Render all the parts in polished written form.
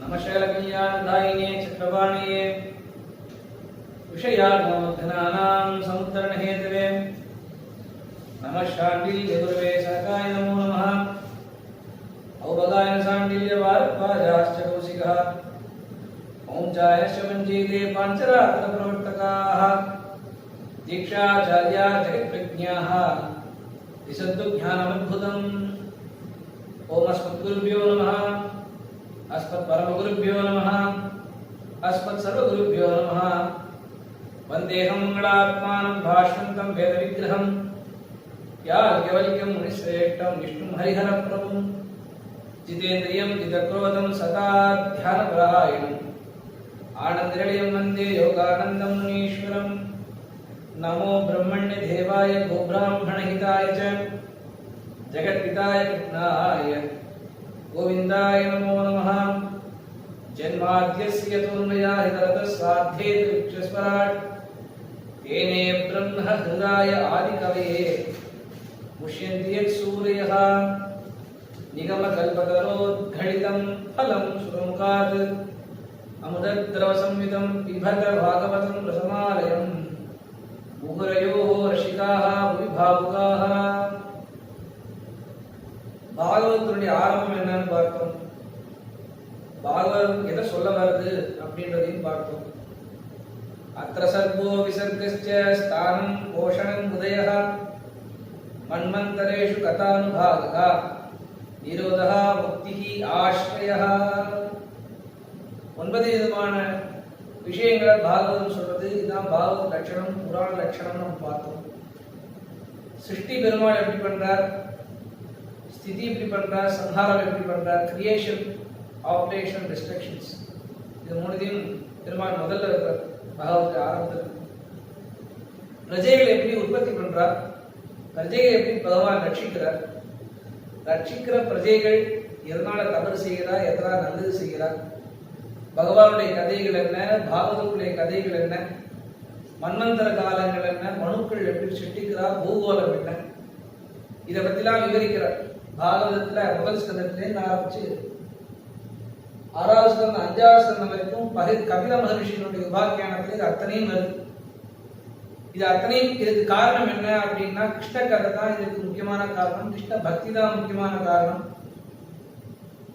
नमशैलकल्याणदायिने चक्रवाणीये विषयार्णवघ्नानां समुद्धरणहेतवे नमः शाण्डिल्यगुरवे सकाय नमो नमः औभगाय शाण्डिल्यवारपाजाश्च कौशिकः ओं चायश्च मञ्जीते पाञ्चरात्रप्रवर्तकाः दीक्षाचार्या जगत्प्रज्ञाः विशन्तु ज्ञानमद्भुतम् ओम अस्मद्गुरुभ्यो नमः अस्मत्परमगुरुभ्यो नमः अस्मत्सर्वगुरुभ्यो नमः वन्देऽहं मङ्गलात्मानं भाष्वन्तं वेदविग्रहं याज्ञवल्क्यं मुनिश्रेष्ठं विष्णुं हरिहरप्रभुं जितेन्द्रियं जितक्रोधं सदा ध्यानपरायणम् आनन्दनिलयं वन्दे योगानन्दं मुनीश्वरं नमो ब्रह्मण्यदेवाय गोब्राह्मणहिताय च जगत्पिताय कृष्णाय गोविन्दाय नमो नमः जन्माद्यस्य यतोऽन्वयाहितरतस्साध्येतुच्चस्वराट् तेने ब्रह्महृदाय आदिकवये मुह्यन्ति यत्सूरयः निगमकल्पतरोद्घटितं फलं सुखमुखात् अमुदद्रवसंयुतं पिबत भागवतं रसमालयम् मुहुरयोः रसिकाः भुविभावुकाः பாகவதனுடைய ஆரம்பம் என்னன்னு பார்த்தோம். பாகவதம் எதை சொல்ல வருது அப்படின்றதையும் பார்த்தோம். அத்ர சர்வோ விசர்கஸ்ச ஸ்தானம் போஷணம் உதயः மன்மந்தரேஷு கதானுபாகः நிரோதः முக்திஹி ஆஸ்ரயः. 9 விதமான விஷயங்களை பாகவதம் சொல்றது. இதுதான் பாகவத லட்சணம், புராண லட்சணம் நம்ம பார்த்தோம். சிருஷ்டி பெருமாள் எப்படி பண்றார், ஸ்திதி எப்படி பண்றார், சம்ஹாரம் எப்படி பண்றார், கிரியேஷன், ஆபரேஷன், டிஸ்ட்ரக்ஷன்ஸ், இது மூணுதையும் பெருமாள் முதல்ல இருக்கிற பகவத் ஆரம்பத்தில். பிரஜைகளை எப்படி உற்பத்தி பண்றார், பிரஜைகளை எப்படி பகவான் ரட்சிக்கிறார், ரட்சிக்கிற பிரஜைகள் எதனால தவறு செய்கிறார், எதனால நல்லது செய்கிறார், பகவானுடைய கதைகள் என்ன, பாகவதனுடைய கதைகள் என்ன, மன்வந்தர காலங்கள் என்ன, மனுக்கள் எப்படி சிருஷ்டிக்கிறார், பூகோளம் என்ன, இதை பத்திலாம் விவரிக்கிறார். பாகவதத்துல முதல் ஸ்கந்தத்திலேருந்து ஆரம்பிச்சு 6வது ஸ்கந்தம் 5வது ஸ்கந்தம் வரைக்கும் கபில மகரிஷியினுடைய உபாக்கியானத்துல இது அத்தனையும் வருது. இது அத்தனையும் இதுக்கு காரணம் என்ன அப்படின்னா கிருஷ்ண கதை தான் இதுக்கு முக்கியமான காரணம். கிருஷ்ண பக்தி தான் முக்கியமான காரணம்.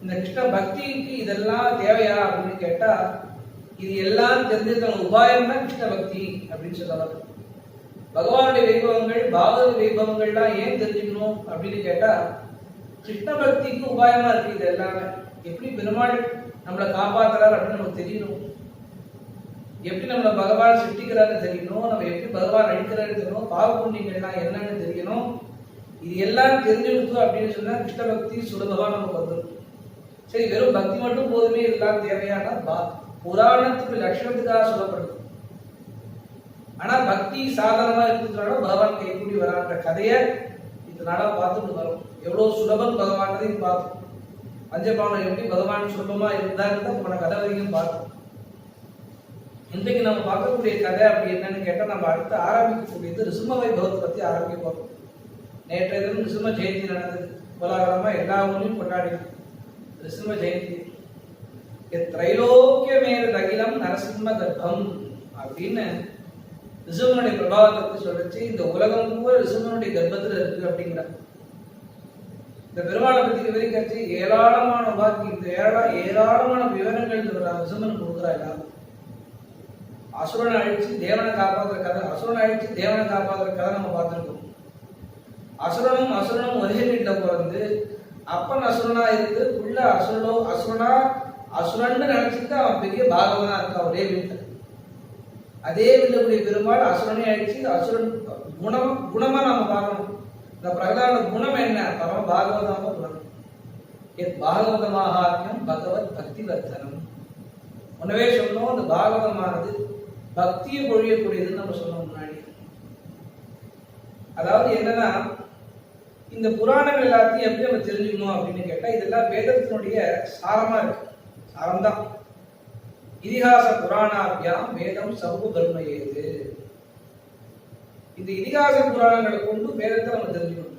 இந்த கிருஷ்ண பக்திக்கு இதெல்லாம் தேவையா அப்படின்னு கேட்டா இது எல்லாம் தெரிஞ்சிருக்க உபாயம் தான் கிருஷ்ண பக்தி அப்படின்னு சொல்லலாம். பகவானுடைய வைபவங்கள், பாகவத வைபவங்கள்லாம் ஏன் தெரிஞ்சுக்கணும் அப்படின்னு கேட்டா கிருஷ்ண பக்திக்கு உபாயமா இருக்கு. இது எல்லாமே எப்படி பெருமாள் நம்மளை காப்பாத்துறாரு அப்படின்னு நமக்கு தெரியணும், எப்படி நம்மளை பகவான் சிருஷ்டிக்கிறாருன்னு தெரியணும், நம்ம எப்படி பகவான் அழிக்கிறாருன்னு தெரியணும், பாவ புண்ணியங்கள்லாம் என்னன்னு தெரியணும். இது எல்லாம் தெரிஞ்சுடுத்து அப்படின்னு சொன்னா கிருஷ்ண பக்தி சுலபமா நமக்கு வந்துடும். சரி, வெறும் பக்தி மட்டும் போதுமே, இதெல்லாம் தேவையானா புராணத்துக்கு லட்சணத்துக்காக சொல்லப்படுது. ஆனா பக்தி சாதனமா இருக்கிறதுனால பகவான் கைகூடி வரான்ற கதையை இதனால பார்த்துட்டு வரும். எவ்வளவு சுலபம் பகவானதையும் பார்த்தோம். பஞ்சபாவனம் எப்படி பகவான் சுலபமா இருந்தாருன்னு போன கதை வரைக்கும் பார்த்தோம். இன்றைக்கு நம்ம பார்க்கக்கூடிய கதை அப்படி என்னன்னு கேட்டா நம்ம அடுத்து ஆரம்பிக்கக்கூடியது ரிசும வைபவத்தை பத்தி ஆரம்பிக்க போறோம். நேற்றைய தினம் ரிசும ஜெயந்தி நடந்தது. கோலாகலமா எல்லா ஊர்லயும் கொண்டாடி ரிசும ஜெயந்தி. திரைலோக்கியமேத அகிலம் நரசிம்ம கர்ப்பம் அப்படின்னு ரிசுமனுடைய பிரபாவத்தை சொல்லிச்சு. இந்த உலகம் கூட ரிசுமனுடைய கர்ப்பத்துல இருக்கு அப்படிங்கிற இந்த பெருமாளை பத்தி விவரிக்கச்சு ஏராளமான வாக்கி, இந்த ஏராளமான விவரங்கள் ரிசுமன் கொடுக்குறாங்க. அசுரனை அழிச்சு தேவனை காப்பாற்றுற கதை, அசுரனை அழிச்சு தேவனை காப்பாற்றுற கதை நம்ம பார்த்துருக்கோம். அசுரனும் ஒரே வீட்டுல பிறந்து அப்பன் அசுரனா இருந்து உள்ள அசுரன்னு நினைச்சிட்டு அவன் பெரிய பாகவனா இருக்கான் ஒரே வீட்டுல. அதே வீட்டுடைய பெருமாள் அசுரனை அழிச்சு அசுரன் குணமா நாம பார்க்கணும். இந்த பிரகலாத குணம் என்ன, பரம பாகவதாம குணம். பாகவத மகாத்மியம் பகவத் பக்தி வர்த்தனம். உணவே சொன்னோம், இந்த பாகவதமானது பக்தியை பொழியக்கூடியதுன்னு நம்ம சொன்னோம் முன்னாடி. அதாவது என்னன்னா இந்த புராணங்கள் எல்லாத்தையும் எப்படி நம்ம தெரிஞ்சுக்கணும் அப்படின்னு கேட்டா இதெல்லாம் வேதத்தினுடைய சாரமா இருக்கு. சாரம்தான். இதிகாச புராணாபியாம் வேதம் சமூக கருணையது. இந்த இதிகாச புராணங்களை கொண்டு வேதத்தை நம்ம தெரிஞ்சுக்கணும்.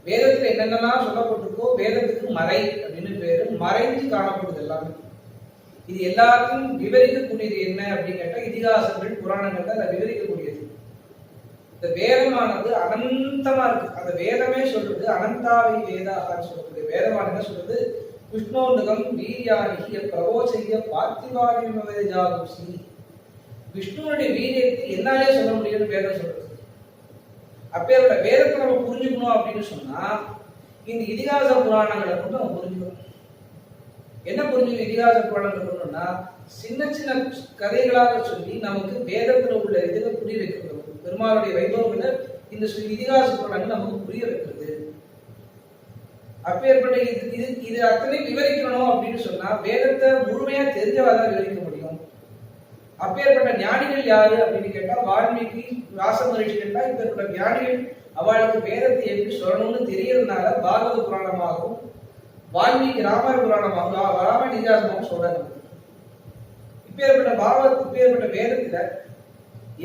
வேதத்துல என்னென்னலாம் சொல்லப்பட்டிருக்கோ வேதத்துக்கு மறை அப்படின்னு பேரு. மறைஞ்சு காணப்படுது எல்லாமே. இது எல்லாத்தையும் விவரிக்கக்கூடியது என்ன அப்படின்னு கேட்டா இதிகாசங்கள் புராணங்கள் தான் அதை விவரிக்கக்கூடியது. இந்த வேதமானது அனந்தமா இருக்கு. அந்த வேதமே சொல்றது அனந்தாவை வேதாகான்னு சொல்லக்கூடிய வேதமான என்ன சொல்றது, விஷ்ணோந்தகம் வீரியானிகிய பிரவோச்சைய பார்த்திவாரிசி. விஷ்ணுனுடைய வீரியத்தை என்னாலே சொல்ல முடியும்னு வேதம் சொல்றது. அப்பேரோட வேதத்தை நம்ம புரிஞ்சுக்கணும் அப்படின்னு சொன்னா இந்த இதிகாச புராணங்களை கொண்டு நம்ம புரிஞ்சுக்கணும். என்ன புரிஞ்சுக்கணும் இதிகாச புராணங்கள் கொண்டுன்னா, சின்ன சின்ன கதைகளாக சொல்லி நமக்கு வேதத்துல உள்ள இதுல புரிய வைக்கிறது. பெருமாளுடைய வைபவங்களை இந்த இதிகாச புராணங்கள் நமக்கு புரிய வைக்கிறது. அப்பேற்பட்ட இது அத்தனை விவரிக்கணும் அப்படின்னு சொன்னா வேதத்தை முழுமையா தெரிஞ்சவாதான் விவரிக்க முடியும். அப்பேற்பட்ட ஞானிகள் யாரு அப்படின்னு கேட்டா வால்மீகி, வியாச மகரிஷி கேட்டா இப்பேற்பட்ட ஞானிகள் அவளுக்கு வேதத்தை எப்படி சொல்லணும்னு தெரியறதுனால பாகவத புராணமாகவும் வால்மீகி ராமாயண புராணமாகவும் ராமாயண இதிகாசமாகவும் சொல்றாங்க. இப்பேற்பட்ட வேதத்துல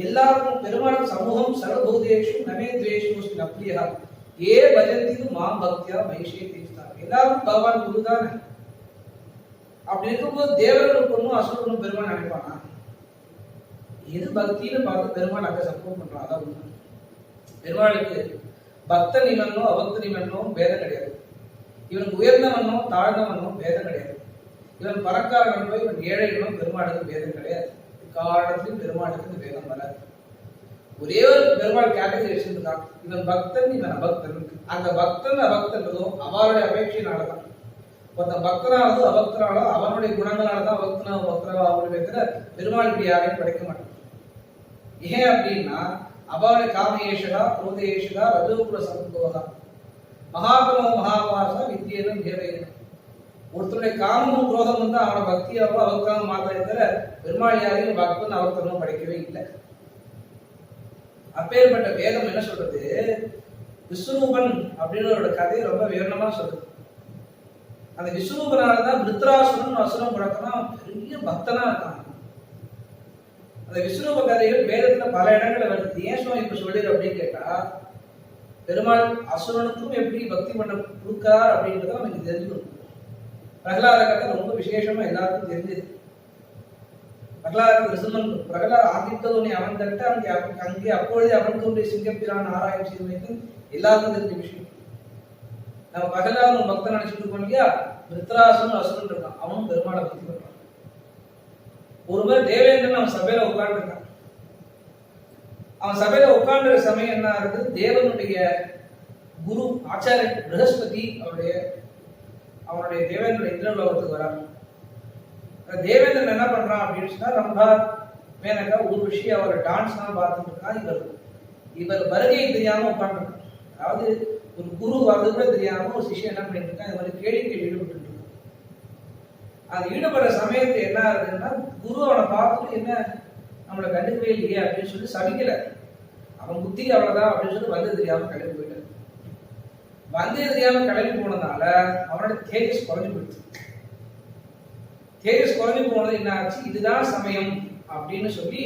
எல்லாருக்கும் பெருமாள் சமூகம் சர்வபூதேஷு நமே துவேஷு நப்பியா ஏ பஜந்தி மாம் பக்தியா மைஷே தீர்த்தா. எல்லாரும் பகவான் குரு தானே. அப்படி இருக்கும்போது தேவர்களுக்கு ஒன்றும் அசுரனும் பெருமாள் நினைப்பானா? எது பக்தின்னு பார்த்து பெருமாள் அங்க சப்போர்ட் பண்றான். அதான் உண்மை. பெருமாளுக்கு பக்த நிமன்னோ அபக்த நிமன்னோ பேதம் கிடையாது. இவனுக்கு உயர்ந்தவனோ தாழ்ந்தவனோ பேதம் கிடையாது. இவன் பணக்காரனோ இவன் ஏழைகளோ பெருமாளுக்கு பேதம் கிடையாது. காரணத்திலும் பெருமாளுக்கு இந்த பேதம் வராது. ஒரே ஒரு பெருமாள் கேட்டகரைசேஷன் இருக்கான். இவன் பக்தன் இவன் அபக்தன். அந்த பக்தன் அபக்தன்றதும் அவருடைய அபேட்சையினாலதான். ஒருத்தன் பக்தனானதோ அபக்தனாலோ அவனுடைய குணங்களாலதான் பக்தனா அவனுடைய பெருமாள் இப்படி யாரையும் படைக்க மாட்டான். ஏன் அப்படின்னா அவனுடைய காமேஷகா குரோதேஷகா ரஜோகுல சம்பவகா மகாபலோ மகாபாசா வித்தியனும் தேவையனும். ஒருத்தருடைய காமமும் குரோதம் வந்து அவனை பக்தியாவோ அவக்காக மாத்திரை தவிர பெருமாள் யாரையும் பக்தன் அவத்தனும் படைக்கவே இல்லை. அப்பேற்பட்ட வேதம் என்ன சொல்றது, விஸ்வரூபன் அப்படின்னு கதையை ரொம்ப விவரணமா சொல்றது. அந்த விஸ்வரூபனாலதான் விருத்ராசுரன் அசுரம் பழக்கம்னா பெரிய பக்தனா இருக்கான். அந்த விஸ்வரூப கதைகள் வேதத்துல பல இடங்கள்ல வருது. ஏன் சுவாமி இப்ப சொல்லிடு அப்படின்னு கேட்டா, பெருமாள் அசுரனுக்கும் எப்படி பக்தி பண்ண கொடுக்கார் அப்படின்றத நமக்கு தெரிஞ்சுக்கணும். பிரகலாத கதை ரொம்ப விசேஷமா எல்லாருக்கும் தெரிஞ்சது. பிரகலாத ஆதித்தவனை அவன் தட்ட அங்கே அப்பொழுதே அவன் தோன்றிய சிங்கப்பிரான் ஆராயம் செய்து வைத்து எல்லாருக்கும் தெரிஞ்ச விஷயம். நம்ம பிரகலாதன் பக்தன் நினைச்சிட்டு இருக்கோம் இல்லையா, விருத்ராசுரன் அசுரன் இருக்கான், அவனும் பெருமாளை பக்தி பண்றான். ஒருவர் தேவேந்திரன் அவன் சபையில உட்கார்ந்து இருக்கான். அவன் சபையில உட்கார்ந்து சமயம் என்ன ஆகுது, தேவனுடைய குரு ஆச்சாரியன் பிரகஸ்பதி அவனுடைய தேவேந்திர இந்திரலோகத்துக்கு வரான். தேவேந்திரன் என்ன பண்றான் அப்படின்னு சொன்னா, ரம்பா மேனகா ஊர்வஷி அவரோட டான்ஸ் எல்லாம் பார்த்துட்டு இருக்கான். இவர் வருகை தெரியாம உட்காந்துருக்கான். அதாவது ஒரு குரு வரது கூட தெரியாம ஒரு சிஷ்யன் என்ன பண்ணிட்டு இருக்கான், இந்த மாதிரி கேள்விக்கு ஈடுபட்டு இருக்கான். அது ஈடுபடுற சமயத்துல என்ன ஆகுதுன்னா, குரு அவனை பார்த்துட்டு என்ன நம்மளை கண்டுக்கவே இல்லையே அப்படின்னு சொல்லி சபிக்கல. அவன் புத்தி அவ்வளவுதான் அப்படின்னு சொல்லி வந்து தெரியாம கிளம்பி போயிட்டான். வந்து தெரியாம கிளம்பி போனதுனால அவனோட தேஜஸ் குறைஞ்சு போயிடுச்சு. தேஜஸ் குறைஞ்சு போனது என்ன ஆச்சு, இதுதான் சமயம் அப்படின்னு சொல்லி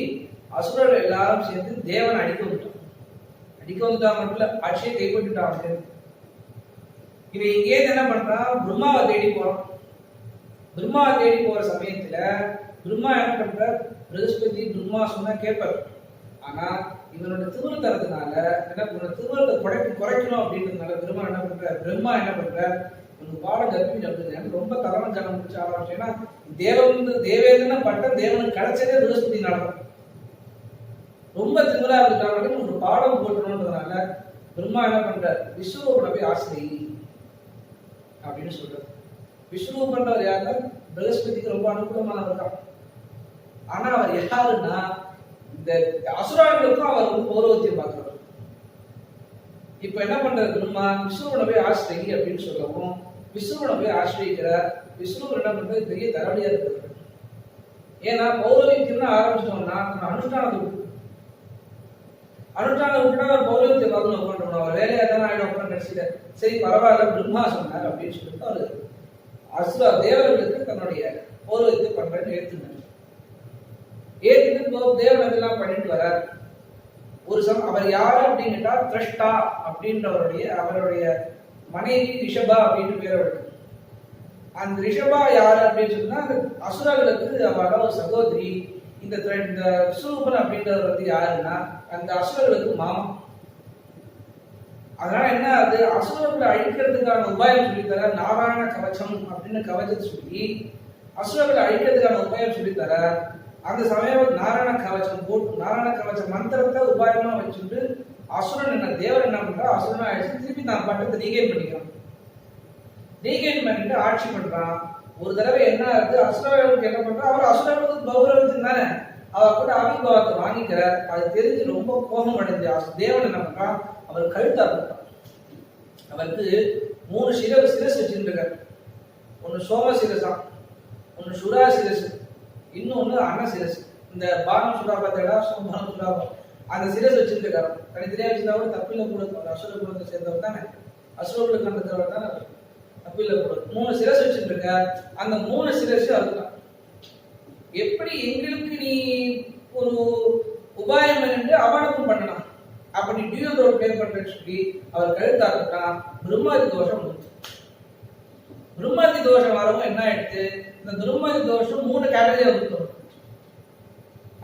அசுரர்கள் எல்லாரும் சேர்ந்து தேவனை அடிக்க வந்துட்டான். அடிக்க வந்துட்டா மட்டும் இல்ல, ஆட்சியை கைப்பற்றிட்டான். இவன் இங்கே என்ன பண்றான், பிரம்மாவை தேடி போறான். பிரம்மாவை தேடி போற சமயத்துல பிரம்மா என்ன பண்ற, பிரகஸ்பதி பிரம்மா சொன்னா கேட்பார். ஆனா இவனோட திருவள்ளத்தனத்தினால திருவள்ளத்தை குறைக்கணும் அப்படின்றதுனால பிரம்மா என்ன பண்ற உனக்கு பாடம் கற்பி நடத்துங்க ரொம்ப தரமான ஜனம் முடிச்சு ஆரம்பிச்சு. ஏன்னா தேவேந்திரன பட்டம் தேவனுக்கு கிடைச்சதே பிரகஸ்பதி நடக்கும். ரொம்ப திமிரா இருக்காங்க, ஒரு பாடம் போட்டணும்ன்றதுனால பிரம்மா என்ன பண்ற, விஸ்வரூபனை போய் ஆசிரி அப்படின்னு சொல்றாரு. விஸ்வரூபன்றவர் யாருன்னா பிரகஸ்பதிக்கு ரொம்ப அனுகூலமானவர் தான். ஆனா அவர் யாருன்னா இந்த அசுரார்களுக்கும் அவர் வந்து கௌரவத்தையும் பார்க்கிறார். இப்ப என்ன பண்றது, பிரம்மா விஸ்வரூபனை போய் ஆசிரி அப்படின்னு சொல்லவும் விஸ்வரூபனை போய் ஆசிரியிக்கிறார். விஸ்வரூபன் என்ன பண்றது, பெரிய தரவடியா இருக்கிறார். ஏன்னா பௌரவத்தியம் ஆரம்பிச்சிட்டோம்னா நம்ம அனுஷ்டானத்தை விட்டுனா அவர் பௌரவத்தை பார்க்கணும் உட்காந்துருக்கணும். அவர் வேலையா தானே ஆயிடும் அப்புறம் கடைசியில சரி பரவாயில்ல பிரம்மா சொன்னார் அப்படின்னு சொல்லிட்டு அவரு அசுர தேவர்களுக்கு தன்னுடைய பௌரவத்தை பண்றேன்னு ஏற்றுனார். தேவன் இதெல்லாம் பண்ணிட்டு வரார். ஒரு அவர் யாரு அப்படின்னுட்டா திரஷ்டா அப்படின்றவருடைய அவருடைய மனைவி ரிஷபா அப்படின்னு பேர் அவருக்கு. அந்த ரிஷபா யாரு அப்படின்னு சொன்னா அந்த அசுரர்களுக்கு அவள ஒரு சகோதரி. இந்த விஸ்வரூபன் அப்படின்றவர் வந்து யாருன்னா அந்த அசுரர்களுக்கு மாமா. அதனால என்ன அது அசுரர்களை அழிக்கிறதுக்கான உபாயம் சொல்லித்தர நாராயண கவச்சம் அப்படின்னு கவச்சத்தை சொல்லி அசுரர்களை அழிக்கிறதுக்கான உபாயம் சொல்லித்தர அந்த சமயம் நாராயண கவச்சம் போட்டு நாராயண கவச்ச மந்திரத்தை உபாயமா வச்சுட்டு அசுரன் என்ன தேவர் என்ன பண்றா அசுரனா ஆயிடுச்சு திருப்பி தான் பட்டத்தை ரீகெயின் பண்ணிக்கிறான். ரீகெயின் பண்ணிட்டு ஆட்சி பண்றான். ஒரு தடவை என்ன ஆகுது அசுரர்களுக்கு என்ன பண்றா அவர் அசுரர்களுக்கு கௌரவத்துக்கு தானே அவர் கூட அபிபாவத்தை வாங்கிக்கிற அது தெரிஞ்சு ரொம்ப கோபம் அடைஞ்சு தேவன் என்ன பண்றான் அவர் கழுத்தா இருக்கான். அவருக்கு 3 சிரஸ் வச்சுருக்கார். ஒன்னு சோம சிரசா, ஒன்னு சுரா சிரசு, இன்னொன்னு அன்ன சிரசு. இந்த பானம் சுரா பார்த்தா சோமபானம் சுரா அந்த சிரஸ் வச்சிருக்காரு. தனித்தனியா வச்சிருந்தா கூட தப்பில கூட அசுர குலத்தை சேர்ந்தவர் தானே, அசுர குலத்தை கண்டவர் தானே, தப்பில கூட 3 சிரஸ் வச்சிருக்க. அந்த 3 சிரசு அதுதான். எப்படி எங்களுக்கு நீ ஒரு உபாயம் என்று அவனுக்கும் பண்ணலாம், அப்படி டியூல் ரோல் பிளே பண்றேன்னு சொல்லி அவர் கழுத்தாக்குறான். பிரம்மாதி தோஷம் வந்துச்சு. பிரம்மாதி தோஷம் வரவும் என்ன ஆயிடுச்சு, இந்த பிரம்மாதி தோஷம் 3 கேட்டகரியா வந்துடும்.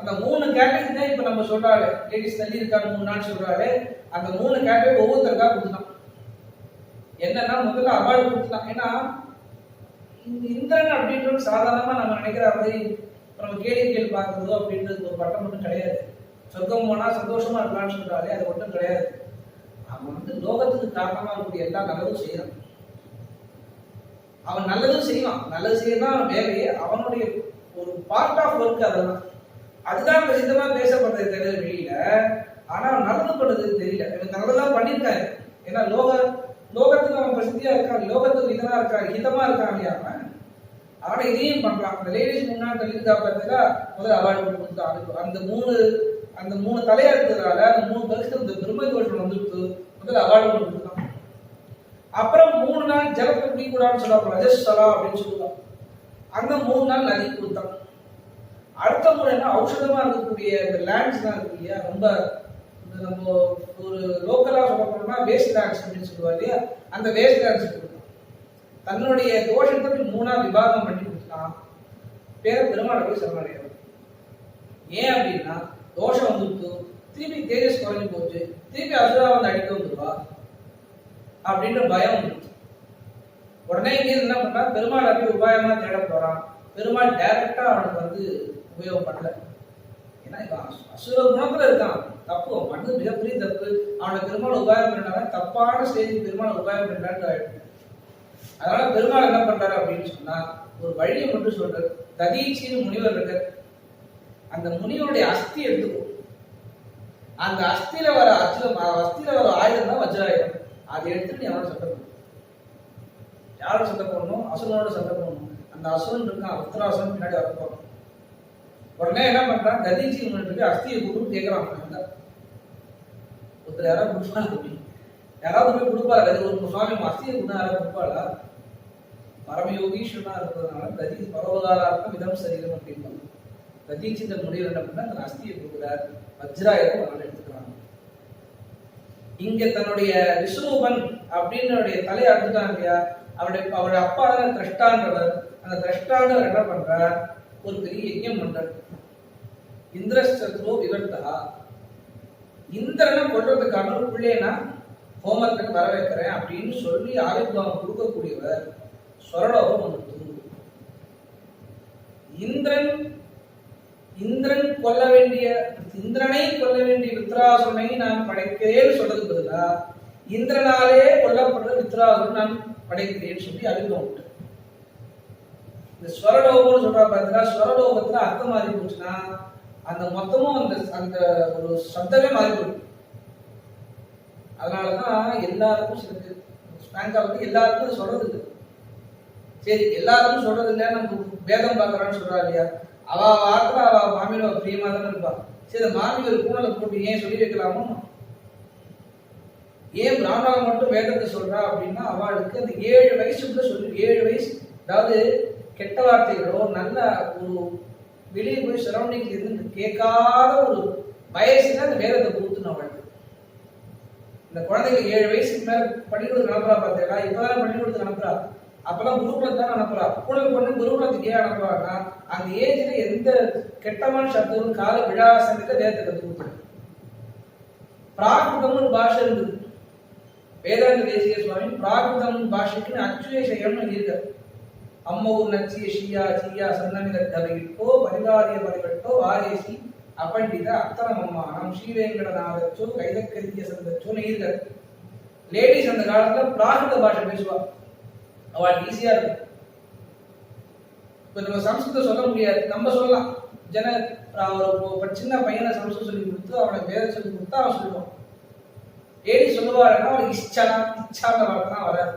அந்த 3 கேட்டகரி தான் இப்ப நம்ம சொல்றாரு, லேடிஸ் தள்ளி இருக்காங்க 3 நாள் சொல்றாரு. அந்த 3 கேட்டகரி ஒவ்வொருத்தருக்கா கொடுத்துட்டான். என்னன்னா முதல்ல அவார்டு கொடுத்துட்டான். ஏன்னா இந்திரன் அப்படின்றது சாதாரணமா நம்ம நினைக்கிற மாதிரி நம்ம கேள்வி பார்க்கறதோ அப்படின்றது ஒரு பட்டம் மட்டும் கிடையாது. சொர்க்கம் போனா சந்தோஷமா இருக்கலாம்னு சொல்றாரு, அது மட்டும் கிடையாது. அவன் வந்து லோகத்துக்கு காரணமா இருக்கக்கூடிய எல்லா நல்லதும் செய்யறான். அவன் நல்லதும் செய்வான், நல்லது செய்யதான் வேலையே. அவனுடைய ஒரு பார்ட் ஆஃப் ஒர்க் அதெல்லாம். அதுதான் பிரசித்தமா பேசப்படுறது தெரியல வெளியில. ஆனா அவன் நல்லது பண்றது தெரியல. இவன் நல்லதான் பண்ணிருக்காரு. ஏன்னா லோகத்துக்கு அவன் பிரசித்தியா இருக்கான், லோகத்துக்கு இதனா இருக்கான், ஹிதமா இருக்கான் இல்லையா அவன். அவனை இதையும் பண்றான். அந்த லேடிஸ் முன்னாடி தள்ளிட்டு பார்த்தா முதல்ல அவார்டு கொடுத்தான். அந்த 3 தலையா இருக்கிறதுனால அந்த 3 பேருக்கு இந்த பிரம்ம தோஷம் வந்துட்டு முதல்ல அவார்டு கொடுத்துருக்கான். அப்புறம் 3 நாள் ஜலத்தை குடிக்கூடாதுன்னு சொல்லுவாங்க, ரஜஸ்வலா அப்படின்னு சொல்லுவாங்க. அந்த 3 நாள் நதி கொடுத்தான். அடுத்த முறை என்ன ஔஷதமா இருக்கக்கூடிய இந்த லேண்ட்ஸ் தான் இருக்கு இல்லையா, ரொம்ப நம்ம ஒரு லோக்கலா சொல்ல போனோம்னா வேஸ்ட் லேண்ட்ஸ் அப்படின்னு சொல்லுவாங்க இல்லையா, அந்த வேஸ்ட் லேண்ட்ஸ் கொடுத்தான். தன்னுடைய தோஷத்தை 3ஆ விபாகம் பண்ணி கொடுத்தான். பேர பெருமாளை போய் சரணடையாது. ஏன் அப்படின்னா தோஷம் வந்துட்டு திருப்பி தேஜஸ் குறைஞ்சு போச்சு, திருப்பி அசுரா வந்து அடிக்க வந்துருவா அப்படின்ற பயம் வந்துருச்சு. உடனே இங்கே என்ன பண்றா, பெருமாள் அப்படி உபாயமா தேட போறான். பெருமாள் டைரக்டா அவனுக்கு வந்து உபயோகம் பண்ணல. ஏன்னா இவன் அசுர குணத்துல இருக்கான், தப்பு பண்ணது மிகப்பெரிய தப்பு. அவனை பெருமாள் உபாயம் பண்ணாதான் தப்பான ஸ்டேஜ் பெருமாள் உபாயம் பண்ணான்னு ஆயிடுச்சு. அதனால பெருமாள் என்ன பண்றாரு அப்படின்னு சொன்னா ஒரு வழியை மட்டும் சொல்றாரு. ததீச்சின்னு முனிவர் இருக்க, அந்த முனிவருடைய அஸ்தி எடுத்துக்கும். அந்த அஸ்தியில வர ஆயுதம் தான் வஜ்ராயுதம். அதை எடுத்துட்டு நீ அவனோட சண்டை போடணும். யாரோட சண்டை போடணும், அசுரனோட சண்டை போடணும். அந்த அசுரன் இருக்கான், உத்தராசுரன் பின்னாடி வர போறோம். உடனே என்ன பண்றான், ததீச்சி முனிவருக்கு அஸ்தியை கொடுத்து கேட்கிறான். ஒருத்தர் யாராவது கொடுப்பாங்க, யாராவது போய் கொடுப்பாரு. அது ஒரு சுவாமி அஸ்தியை கொடுத்தா யாராவது கொடுப்பாளா? பரமயோகீஸ்வரனா இருக்கிறதுனால ததி பரோகாரார்த்தம் இதம் சரீரம் அப்படின்னு ததீச்சிந்த முடிவு என்ன பண்ணா அந்த அஸ்தியை கொடுக்குறார். வஜ்ராயுதம் அவன் எடுத்துக்கிறான். இங்க தன்னுடைய விஸ்வரூபன் அப்படின்னு தலையை அறுத்துட்டான் இல்லையா, அவருடைய அப்பா தான் திரஷ்டான்றவர். அந்த திரஷ்டான்றவர் என்ன பண்றார், ஒரு பெரிய யஜ்ஞம் பண்றார். இந்திரஸ்தோ விவர்த்தா, இந்திரனை கொள்றதுக்கான பிள்ளைனா ஹோமத்துக்கு வர வைக்கிறேன் அப்படின்னு சொல்லி ஆயுர்வாதம் கொடுக்கக்கூடியவர் ஸ்வரலோகம் வந்துட்டு. இந்திரனை கொல்ல வேண்டிய வித்ராசுரனை நான் படைக்கிறேன்னு சொல்றது பதிலா இந்திரனாலே கொல்லப்படுற வித்ராசுரன் நான் படைக்கிறேன்னு சொல்லி அறிவுறும். இந்த ஸ்வரலோகம்னு சொல்றா பார்த்தீங்கன்னா ஸ்வரலோகத்துல அர்த்தம் மாறி போச்சுன்னா அந்த மொத்தமும் அந்த ஒரு சப்தமே மாறி போயிடும். அதனாலதான் எல்லாருக்கும் சில ஸ்பேங்காவுக்கு எல்லாருக்கும் சொல்றது இல்லை. சரி எல்லாருக்கும் சொல்றது இல்லை, நம்ம வேதம் பார்க்கறான்னு சொல்றா இல்லையா, அவ வார்த்தை அவ மாமியார் பிரியமா தானே இருப்பா. சரி மாமியார் கூடல போட்டு ஏன் சொல்லி வைக்கலாமோ, ஏன் பிராமணாவை மட்டும் வேதத்தை சொல்றா அப்படின்னா அவளுக்கு அந்த 7 வயசுக்குள்ள சொல்லி 7 வயசு, அதாவது கெட்ட வார்த்தைகளோ நல்ல ஒரு வெளியே போய் சரௌண்டிங்ல இருந்து கேட்காத ஒரு வயசுல அந்த வேதத்தை கொடுத்துணும் அவளுக்கு. இந்த குழந்தைங்க 7 வயசுக்கு மேல பள்ளிக்கூடத்துக்கு அனுப்புறா பார்த்தீங்களா, இப்பதான் பள்ளிக்கூடத்துக்கு அனுப்புறா. அப்பெல்லாம் குருகுலம் தான் அனுப்புறா. கூட பொண்ணு குருகுலத்துக்கு ஏன் அனுப்புறாங்கன்னா அந்த ஏஜ்ல எந்த கெட்டமான சப்தமும் கால விழா சங்கத்தை வேதத்தை கற்றுக் கொடுப்பாங்க. பிராகிருதம்னு பாஷை இருந்தது. வேதாந்த தேசிக சுவாமி பிராகிருதம் பாஷைக்குன்னு அச்சுவேஷயம்னு இருக்காரு. அம்மூர் நச்சிய ஷியா சீயா சன்னமித தவிட்டோ பரிவாரிய பரிவட்டோ வாரேசி அப்பண்டித அத்தனமம்மானம் ஸ்ரீவேங்கடநாதச்சோ கைதக்கரிய சந்தச்சோன்னு இருக்காரு. லேடிஸ் அந்த காலத்துல பிராகிருத பாஷை பேசுவா. அவளுக்கு ஈஸியா இருக்கும். இப்ப நம்ம சம்ஸ்கிருதம் சொல்ல முடியாது, நம்ம சொல்லலாம். ஒரு சின்ன பையனை சம்ஸ்கிருதம் சொல்லி கொடுத்து அவனுக்கு வேதம் சொல்லி கொடுத்தா அவன் சொல்லுவான். லேடி சொல்லுவாருன்னா அவனுக்கு இச்சான வார்த்தை தான் வராது.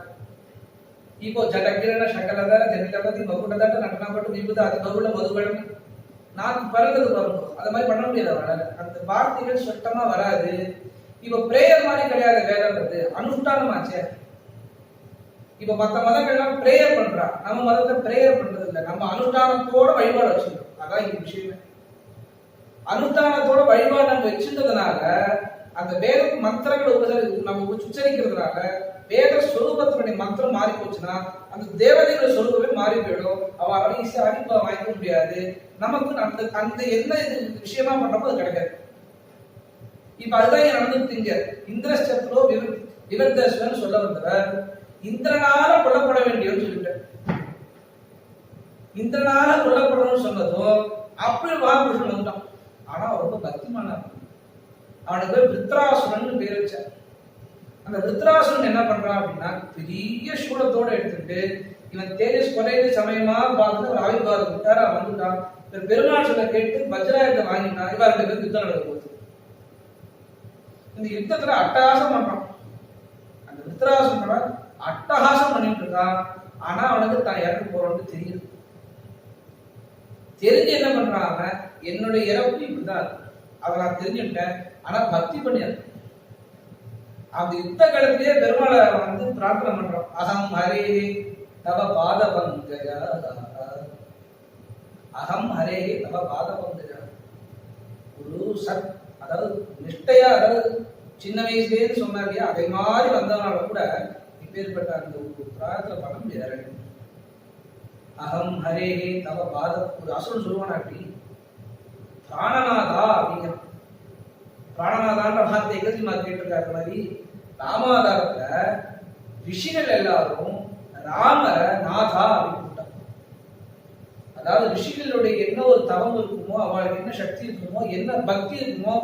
இப்போ ஜடக்கிரன சகலத தென்னிலபதி மகுடதாட்ட நட்டனாப்பட்டு விபுத அது பகுல மதுபழம் நான் பிறந்தது வரணும். அது மாதிரி பண்ண முடியாது அவனால. அந்த வார்த்தைகள் சுத்தமா வராது. இப்ப பிரேயர் மாதிரி கிடையாது வேதம்ன்றது, அனுஷ்டானமாச்சே. இப்ப மற்ற மதங்கள்லாம் பிரேயர் பண்றா, நம்ம மதத்தை பிரேயர் பண்றது இல்லை. நம்ம அனுஷ்டானத்தோட வழிபாடு வச்சிருக்கோம். அதான் இந்த விஷயமே. அனுஷ்டானத்தோட வழிபாடு நம்ம வச்சிருந்ததுனால அந்த வேத மந்திரங்களை நம்ம உச்சரிக்கிறதுனால வேத ஸ்வரூபத்தினுடைய மந்திரம் மாறி போச்சுன்னா அந்த தேவதைகளோட ஸ்வரூபமே மாறி போயிடும். அவளால் ஈஸியா அடிப்பா வாங்கிக்க முடியாது. நமக்கு அந்த அந்த என்ன விஷயமா பண்றப்போ அது கிடைக்காது. இப்ப அதுதான் இங்க நடந்துட்டீங்க. இந்திரஸ்டோ விவர்தஸ்வன் சொல்ல வந்தவர் இந்திரனால கொல்லப்பட வேண்டியன்னு சொல்லிட்டார். இந்திரனால கொல்லப்படணும்னு சொன்னதும் அப்படி மகாபுருஷன் வந்துட்டான். ஆனா ரொம்ப பக்திமான அவனுக்கு விருத்ராசுரன் பேர் வச்சார். அந்த விருத்ராசுரன் என்ன பண்றான் அப்படின்னா பெரிய சூலத்தோட எடுத்துட்டு இவன் தேஜஸ் கொலையில சமயமா பார்த்து ஒரு ஆயுர்வாதம் விட்டார். அவன் வந்துட்டான். பெருமாள் சொல்ல கேட்டு வஜ்ராயத்தை வாங்கிட்டான். இவன் ரெண்டு பேரும் யுத்தம் நடக்க போகுது. இந்த யுத்தத்துல அட்டகாசம் பண்றான். அந்த விருத்ராசுரன் அட்டகாசம் பண்ணிட்டு இருக்கான். ஆனா அவனுக்கு தான் இறந்து போறோம்னு தெரியுது. தெரிஞ்சு என்ன பண்றாங்க, என்னுடைய இறப்பு இப்படிதான், அதை நான் தெரிஞ்சுட்டேன். ஆனா பக்தி பண்ணியாரு. அந்த யுத்த காலத்திலேயே பெருமாளை வந்து பிரார்த்தனை பண்றோம். அகம் ஹரே தவ பாத பங்கஜா, அகம் ஹரே தவ பாத பங்கஜா. ஒரு சத், அதாவது நிஷ்டையா, அதாவது சின்ன வயசுலேயே சொன்னாங்க அதை மாதிரி வந்தவனால கூட இப்பேற்பட்ட அந்த ஒரு பிரார்த்தனை பண்ண முடியாது. அகம் ஹரே தவ பாத, ஒரு அசுரன் சொல்லுவானா அப்படி பிராணநாதா அப்படிங்கிற பிராணநாதான்ற வார்த்தை எகதிமா கேட்டிருக்காரு மாதிரி ராமாதாரத்துல ரிஷிகள் எல்லாரும் ராமரை நாதா அப்படின்னு கூப்பிட்டாங்க. அதாவது ரிஷிகளுடைய என்ன ஒரு தவம் இருக்குமோ, அவளுக்கு என்ன சக்தி இருக்குமோ, என்ன பக்தி இருக்குமோ,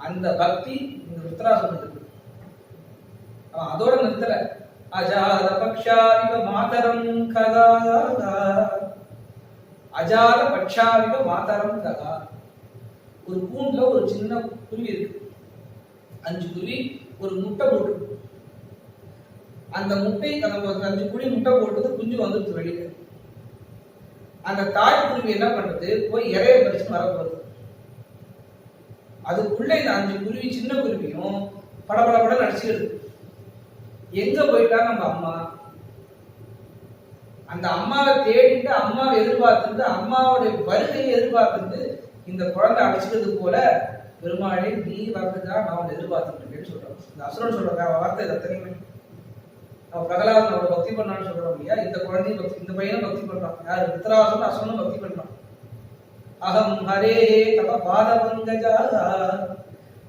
அந்த பக்தி இந்த விருத்ராசுரனுக்கு இருக்கு. அவன் அதோட நிறுத்தல. அஜாத பக்ஷாவிக மாதரம் கதா, அஜாத பக்ஷாவிக மாதரம் கதா. ஒரு கூண்டுல ஒரு சின்ன குருவி இருக்கு. 5 குருவி ஒரு முட்டை போட்டு, அந்த முட்டை அந்த 5 குருவி முட்டை போட்டது குஞ்சு வந்துடுது வெளியில. அந்த தாய் குருவி என்ன பண்றது, போய் இறைய பறிச்சு வரப்போகுது. அதுக்குள்ள இந்த 5 குருவி சின்ன குருவியும் படபடபட நடிச்சுடுது. எங்க போயிட்டா நம்ம அம்மா, அந்த அம்மாவை தேடிட்டு அம்மாவை எதிர்பார்த்துட்டு அம்மாவுடைய வருகையை எதிர்பார்த்துட்டு இந்த குழந்தை அடிச்சுக்கிறது போல பெருமாளே நீ வரதுக்கா நான் அவனை எதிர்பார்த்துட்டு இருக்கேன்னு சொல்றான். இந்த அசுரன் சொல்ற வார்த்தை தெரியுமே. அவன் பிரகலாதன் அவனை பக்தி பண்ணான்னு சொல்றோம் இல்லையா, இந்த குழந்தையும் பக்தி, இந்த பையனும் பக்தி பண்றான். யாரு? விருத்ராசுரன் அசுரனும் பக்தி பண்றான். அகம் ஹரே தவ பாத பங்கஜா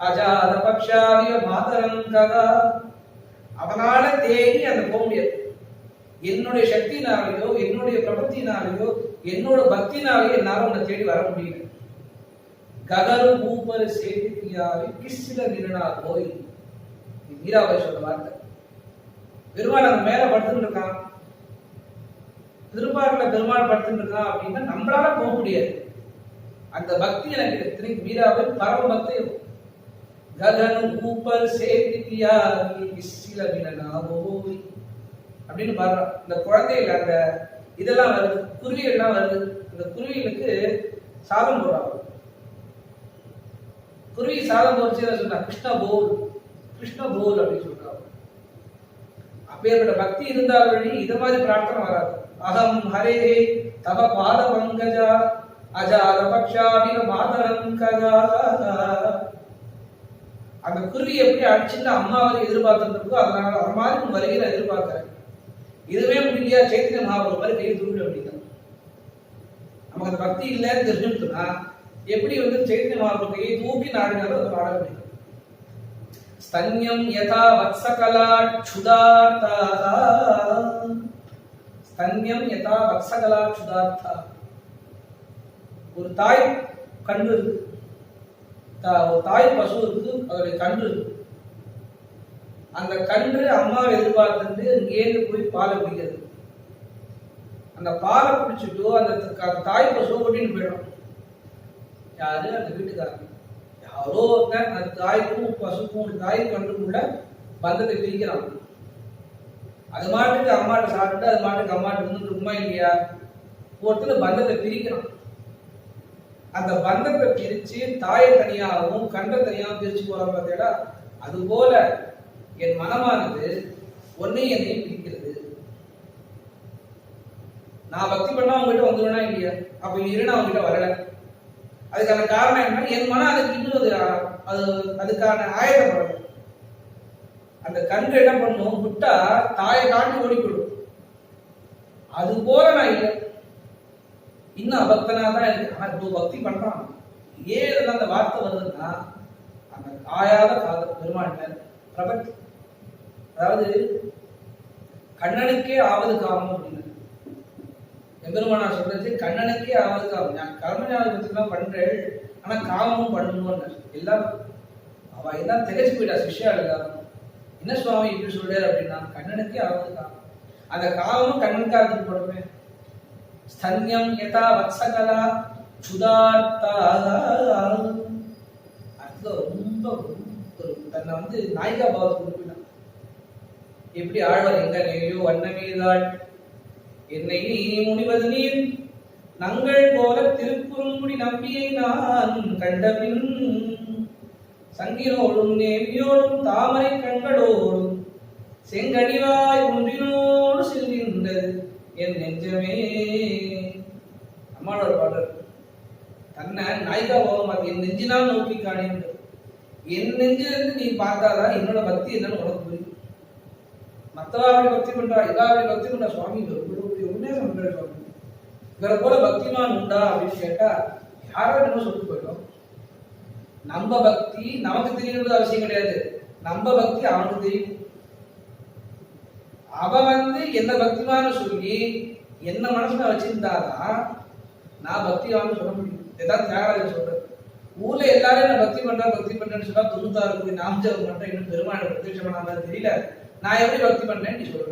அஜாத பக்ஷாவிய மாதரம் கதா. அவனால தேடி அந்த போக முடியாது. என்னுடைய சக்தினாலேயோ என்னுடைய பிரபத்தினாலேயோ என்னோட பக்தினாலேயோ என்னால உன்னை தேடி வர முடியல. ககரு பூப்பர் சேட்டியாவே கிஸ்ல நிறனா போய், மீராபாய் சொல்ற வார்த்தை. பெருமாள் அந்த மேல படுத்துட்டு இருக்கான், திருப்பாட்டுல பெருமாள் படுத்துட்டு இருக்கான் அப்படின்னா நம்மளால போக முடியாது. அந்த பக்தி எனக்கு இத்தனைக்கு மீராபாய் பரம பக்தி. ககனு ஊப்பர் சேட்டியாவே கிஸ்ல நிறனா போய் அப்படின்னு பாடுறான். இந்த குழந்தைகள் அந்த இதெல்லாம் வருது, குருவிகள்லாம் வருது. அந்த குருவிகளுக்கு சாதம் போடுறாங்க. குருவி சாதம் போச்சு சொன்னா கிருஷ்ண போல், கிருஷ்ண போல் அப்படின்னு சொல்றாங்க. அப்பேற்பட்ட பக்தி இருந்தால் இத மாதிரி பிரார்த்தனை வராது. அகம் ஹரே தவ பாத பங்கஜா அஜாத பக்ஷாவிக மாதரம் கதா. அந்த குருவி எப்படி அடிச்சுட்டு அம்மாவை எதிர்பார்த்துட்டு இருக்கோ, அதனால அது மாதிரி வருகிற எதிர்பார்க்கிறேன். இதுவே முடியா சைத்தன்ய மகாபிரபு மாதிரி கையை தூக்கிட வேண்டியதான். நமக்கு அந்த பக்தி இல்லைன்னு தெரிஞ்சுட்டுனா எப்படி சைத்தன்ய மகாபிரபு கையை தூக்கி நாடினாலும் அது நாட வேண்டியது. ஸ்தன்யம் யதா வத்சகலா க்ஷுதார்த்தா, ஸ்தன்யம் யதா வத்சகலா க்ஷுதார்த்தா. ஒரு தாய் கன்று இருக்கு, ஒரு தாய் பசு இருக்கு, அதோடைய கன்று இருக்கு. அந்த கன்று அம்மாவை எதிர்பார்த்துட்டு இங்கேருந்து போய் பாலை குடிக்கிறது. அந்த பாலை குடிச்சுட்டு அந்த தாய் பசுவை ஓட்டின்னு போயிடும். யாரு? அந்த வீட்டுக்காரன். யாரோ ஒருத்தன் அந்த தாய்க்கும் பசுக்கும் தாய் கன்றுக்குள்ள பந்தத்தை பிரிக்கிறான். அது மாட்டுக்கு அம்மாட்ட சாப்பிட்டு அது மாட்டுக்கு அம்மாட்ட வந்து உண்மை இல்லையா ஒருத்தர் பந்தத்தை பிரிக்கிறான். அந்த பந்தத்தை பிரிச்சு தாயை தனியாகவும் கன்றை தனியாகவும் பிரிச்சு போறாங்க பார்த்தீங்களா? அது போல என் மனமானது ஒன்னையும் என்னையும் பிரிக்கிறது. நான் பக்தி பண்ணா அவங்ககிட்ட வந்துடுவேனா இல்லையா? அப்ப இருனா அவங்ககிட்ட வரல. அதுக்கான காரணம் என்ன? என் மனம் அதுக்கு இன்னும் அதுக்கான ஆயத்தப்படணும். அந்த கன்று என்ன பண்ணும்? விட்டா தாயை காட்டி ஓடிக்கொள்ளும். அது போல நான் இல்லை, இன்னும் அபக்தனா தான் இருக்கு. ஆனா இப்போ பக்தி பண்றான். ஏன் அந்த வார்த்தை வருதுன்னா அந்த காயாத காதல் பெருமாட்ட பிரபத்தி. அதாவது கண்ணனுக்கே ஆவது காமம் அப்படின்னு எம்பெருமானா சொல்றது. கண்ணனுக்கே ஆவது காமம். நான் கர்மஞானத்துலாம் பண்றேன், ஆனா காமமும் பண்ணணும்னு எல்லாம் அவ எல்லாம் திகச்சு போயிட்டா சிஷ்யா எல்லாரும். என்ன சுவாமி இப்படி சொல்றாரு அப்படின்னா கண்ணனுக்கே ஆவது காமம். அந்த காமமும் கண்ணனுக்காக போடுமே. ஸ்தன்யம் யதா வத்சகலா க்ஷுதார்த்தா. அது ரொம்ப தன்னை நாயிகா பாவத்தை கொடுப்பினான். எப்படி ஆழ்வார் எங்க நெய்யோ வண்ணமீதாள் என்னை நீ முனிவது நீர் நங்கள் போல திருக்குறுங்குடி நம்பியை நான் கண்டபின் சங்கினோடும் நேமியோடும் தாமரை கண்களோடும் செங்கடிவாய் ஒன்றினோடு செல்கின்றது என் நெஞ்சமே. அம்மாவோட பாடல். தன்னை நாயிகா பாவம் பார்த்து என் நெஞ்சினால் நோக்கி காணின்ற. என் நெஞ்சிலிருந்து நீ பார்த்தாதான் என்னோட பக்தி என்னன்னு உனக்கு புரியும். மற்றவாடி பக்தி பண்றா, இவாடி பக்தி பண்றா. சுவாமி உன்னேசம் பண்ற சுவாமி, இவரை போல பக்திமான் உண்டா அப்படின்னு கேட்டா யாரோ நம்ம சொல்லிட்டு போயிடும். நம்ம பக்தி நமக்கு தெரியணும்னு அவசியம் கிடையாது. நம்ம பக்தி அவனுக்கு தெரியும். அவன் என்ன பக்திமான சொல்லி என்ன மனசுல வச்சிருந்தாதான் நான் பக்திவான்னு சொல்ல முடியும். ஏதாவது தியாகராஜர் சொல்ற ஊர்ல எல்லாரும் என்ன பக்தி பண்றேன்னு சொன்னா 96 கோடி நாமஜபம் பண்றேன், இன்னும் பெருமாள் பிரத்யட்சமான தெரியல, நான் எப்படி பக்தி பண்றேன்னு நீ சொல்ற.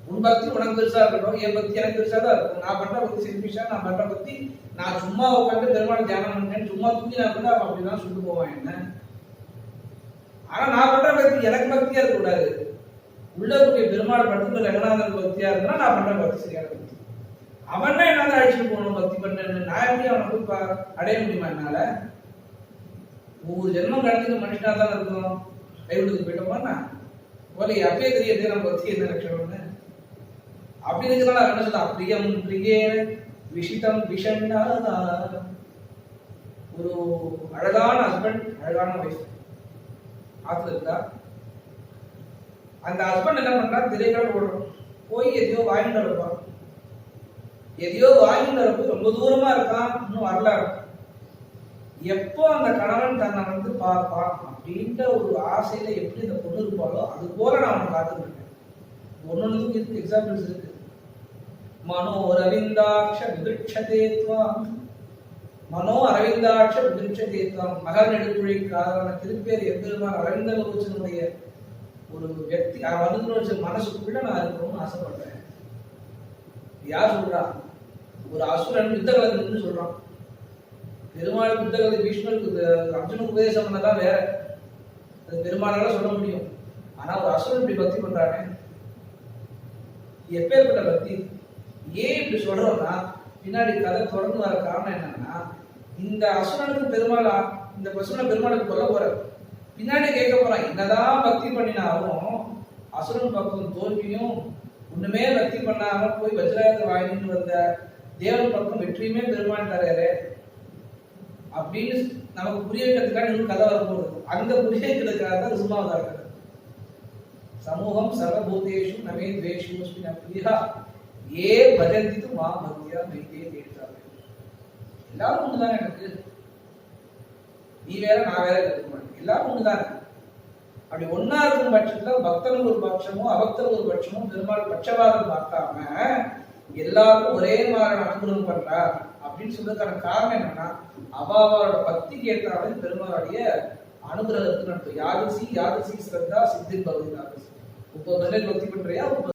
உன் பக்தி உனக்கு பெருசா இருக்கட்டும், என் பக்தி எனக்கு பெருசா தான் இருக்கும். நான் பண்ற பக்தி செல்பிஷா, நான் பண்ற பக்தி நான் சும்மா உட்காந்து பெருமாள் தியானம் பண்றேன், சும்மா தூங்கி நான் கூட அவன் அப்படிதான் சொல்லிட்டு போவான் என்ன. ஆனா நான் பண்ற பக்தி எனக்கு பக்தியா இருக்க கூடாது. உள்ள இருக்கக்கூடிய பெருமாள் படுத்து ரங்கநாதன் பக்தியா இருந்தா நான் பண்ற பக்தி சரியான பக்தி. அவன் என்ன அழைச்சிட்டு போகணும் பக்தி பண்ணு. நான் எப்படி அவனை போய் அடைய முடியுமா என்னால? ஒவ்வொரு ஜென்மம் கடந்துக்கு மனுஷனா தான் இருக்கும். கைவிடுக்கு போயிட்டோமா போல அப்பயே தெரியாது நம்ம பக்தி என்ன லட்சணம்னு. அப்படி இருக்கிறனால என்ன சொல்ல பிரியம் பிரியே விஷிதம் விஷண்ணா. ஒரு அழகான ஹஸ்பண்ட் அழகான வைஃப் ஆத்துல இருக்கா. அந்த ஹஸ்பண்ட் என்ன பண்றா, திரைக்காடு ஓடுறோம் போய் எதையோ வாங்கிட்டு இருப்பான். எதையோ வாங்கிட்டு வரப்போ ரொம்ப தூரமா இருக்கான், இன்னும் வரல. எப்போ அந்த கணவன் தன்னை பார்ப்பான் அப்படின்ற ஒரு ஆசையில எப்படி இந்த பொண்ணு இருப்பாளோ அது போல நான் அவனை காத்துட்டு இருக்கேன். ஒன்னொன்னுக்கும் இருக்கு எக்ஸாம்பிள்ஸ் இருக்கு. மனோ அரவிந்தாட்ச விபிட்சதேத்வாம், மனோ அரவிந்தாட்ச விபிட்சதேத்வாம். மகர் நெடுங்குழிக்காரன திருப்பேர் எம்பெருமான் அரவிந்த லோச்சனுடைய ஒரு व्यक्ति அவனுடைய மனசுக்குள்ள நான் இருக்கணும்னு ஆசைப்படுறேன். யார் சொல்றா? ஒரு அசுரன் யுத்தகலன்னு சொல்றான். பெருமாள் யுத்தகலை பீஷ்மருக்கு அர்ஜுனுக்கு உபதேசம் பண்ணதான் வேற, அது பெருமாளால சொல்ல முடியும். ஆனா ஒரு அசுரன் இப்படி பக்தி பண்றானே, எப்பேற்பட்ட பக்தி? ஏன் இப்படி சொல்றோம்னா பின்னாடி கதை தொடர்ந்து வர காரணம் என்னன்னா, இந்த அசுரனுக்கு பெருமாளா இந்த பசுரனை பெருமாளுக்கு கொல்ல போற பின்னாடி கேட்க போறான். என்னதான் பக்தி பண்ணினாலும் அசுரன் பக்கம் தோல்வியும், ஒண்ணுமே பக்தி பண்ணாம போய் வஜ்ராயத்தை வாங்கிட்டு வந்த தேவன் பக்கம் வெற்றியுமே பெருமாள் தராரு அப்படின்னு நமக்கு புரிய வைக்கிறதுக்காக இன்னும் கதை வரப்போகுது. அந்த புரிய வைக்கிறதுக்காக தான் சும்மாவதா கதை. சமூகம் சர்வபூதேஷு நமே துவேஷு நப்ரியா ஏ பஜந்தி து மா பக்தியா மைதே தேடுறாங்க. எல்லாரும் ஒண்ணுதானே, எனக்கு நீ வேற நான் வேற இருக்க மாட்டேன், எல்லாரும் ஒண்ணுதானே. அப்படி ஒன்னா இருக்கும் பட்சத்துல பக்தர்கள் ஒரு பட்சமும் அபக்தர்கள் ஒரு பட்சமும் பெருமாள் பட்சவாதம் பார்க்காம எல்லாருக்கும் ஒரே மாதிரி அனுகிரகம் பண்றார் அப்படின்னு சொல்றதுக்கான காரணம் என்னன்னா, அவரோட பக்திக்கு ஏற்றாவே பெருமாளுடைய அனுகிரகத்துக்கு நடத்தும். யாதிசி யாதிசி ஸ்ரத்தா சித்தி பகுதி. 30 பக்தி பண்றியா?